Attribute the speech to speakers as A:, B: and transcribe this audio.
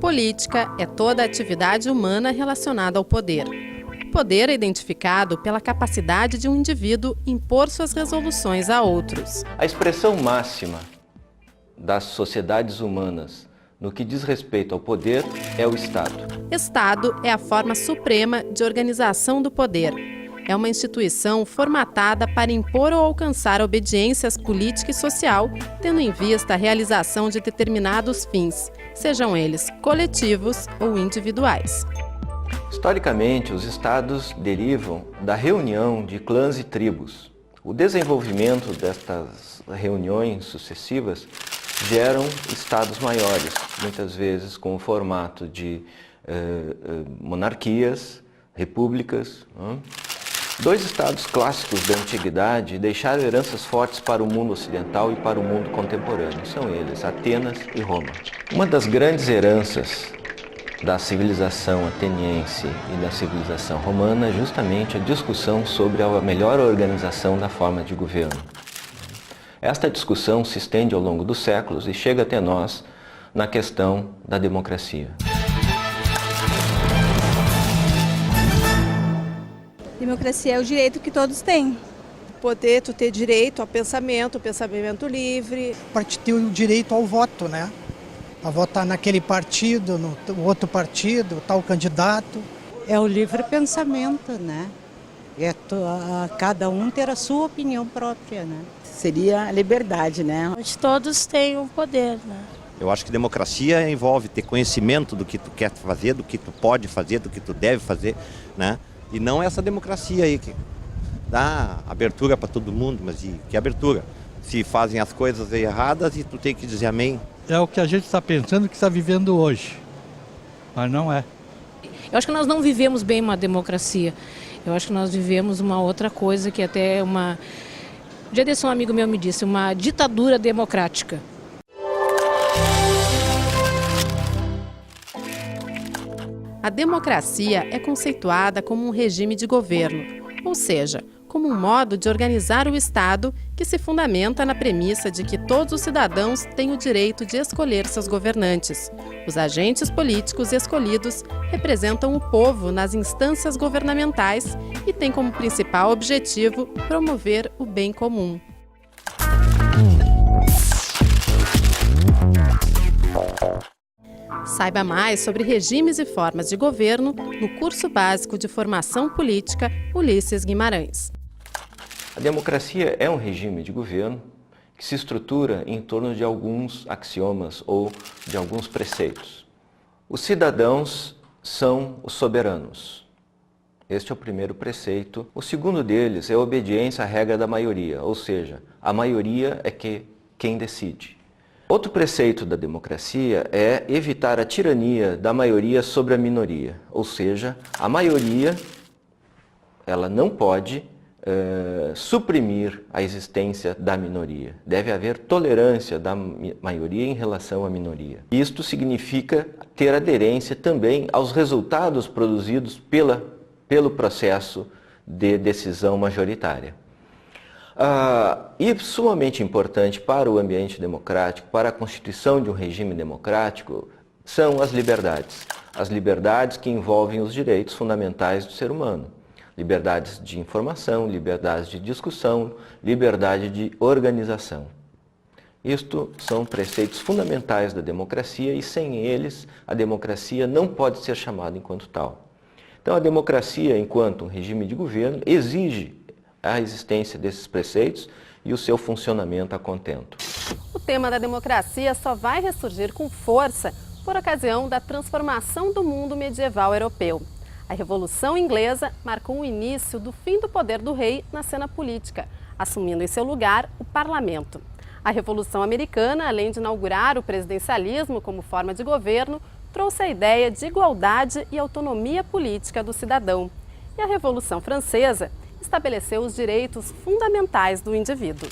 A: Política é toda a atividade humana relacionada ao poder. O poder é identificado pela capacidade de um indivíduo impor suas resoluções a outros.
B: A expressão máxima das sociedades humanas no que diz respeito ao poder é o Estado.
A: Estado é a forma suprema de organização do poder. É uma instituição formatada para impor ou alcançar obediências política e social, tendo em vista a realização de determinados fins, sejam eles coletivos ou individuais.
B: Historicamente, os estados derivam da reunião de clãs e tribos. O desenvolvimento destas reuniões sucessivas geram estados maiores, muitas vezes com o formato de monarquias, repúblicas. Dois estados clássicos da antiguidade deixaram heranças fortes para o mundo ocidental e para o mundo contemporâneo. São eles, Atenas e Roma. Uma das grandes heranças da civilização ateniense e da civilização romana é justamente a discussão sobre a melhor organização da forma de governo. Esta discussão se estende ao longo dos séculos e chega até nós na questão da democracia.
C: Democracia é o direito que todos têm.
D: Poder tu ter direito ao pensamento livre.
E: Para ter o direito ao voto, né? A votar naquele partido, no outro partido, tal candidato.
F: É o livre pensamento, né? É cada um ter a sua opinião própria, né?
G: Seria a liberdade, né?
H: Onde todos têm o poder, né?
I: Eu acho que democracia envolve ter conhecimento do que tu quer fazer, do que tu pode fazer, do que tu deve fazer, né? E não essa democracia aí que dá abertura para todo mundo, mas que abertura? Se fazem as coisas erradas e tu tem que dizer amém.
J: É o que a gente está pensando que está vivendo hoje, mas não é.
K: Eu acho que nós não vivemos bem uma democracia. Eu acho que nós vivemos uma outra coisa que até é uma... Um dia desse um amigo meu me disse, uma ditadura democrática.
A: A democracia é conceituada como um regime de governo, ou seja, como um modo de organizar o Estado que se fundamenta na premissa de que todos os cidadãos têm o direito de escolher seus governantes. Os agentes políticos escolhidos representam o povo nas instâncias governamentais e têm como principal objetivo promover o bem comum. Saiba mais sobre regimes e formas de governo no curso básico de formação política Ulisses Guimarães.
B: A democracia é um regime de governo que se estrutura em torno de alguns axiomas ou de alguns preceitos. Os cidadãos são os soberanos. Este é o primeiro preceito. O segundo deles é a obediência à regra da maioria, ou seja, a maioria é quem decide. Outro preceito da democracia é evitar a tirania da maioria sobre a minoria, ou seja, a maioria ela não pode suprimir a existência da minoria. Deve haver tolerância da maioria em relação à minoria. Isto significa ter aderência também aos resultados produzidos pelo processo de decisão majoritária. E sumamente importante para o ambiente democrático, para a constituição de um regime democrático, são as liberdades. As liberdades que envolvem os direitos fundamentais do ser humano. Liberdades de informação, liberdade de discussão, liberdade de organização. Isto são preceitos fundamentais da democracia e sem eles a democracia não pode ser chamada enquanto tal. Então a democracia, enquanto um regime de governo, exige a existência desses preceitos e o seu funcionamento a contento.
A: O tema da democracia só vai ressurgir com força por ocasião da transformação do mundo medieval europeu. A Revolução Inglesa marcou o início do fim do poder do rei na cena política, assumindo em seu lugar o parlamento. A Revolução Americana, além de inaugurar o presidencialismo como forma de governo, trouxe a ideia de igualdade e autonomia política do cidadão. E a Revolução Francesa estabeleceu os direitos fundamentais do indivíduo.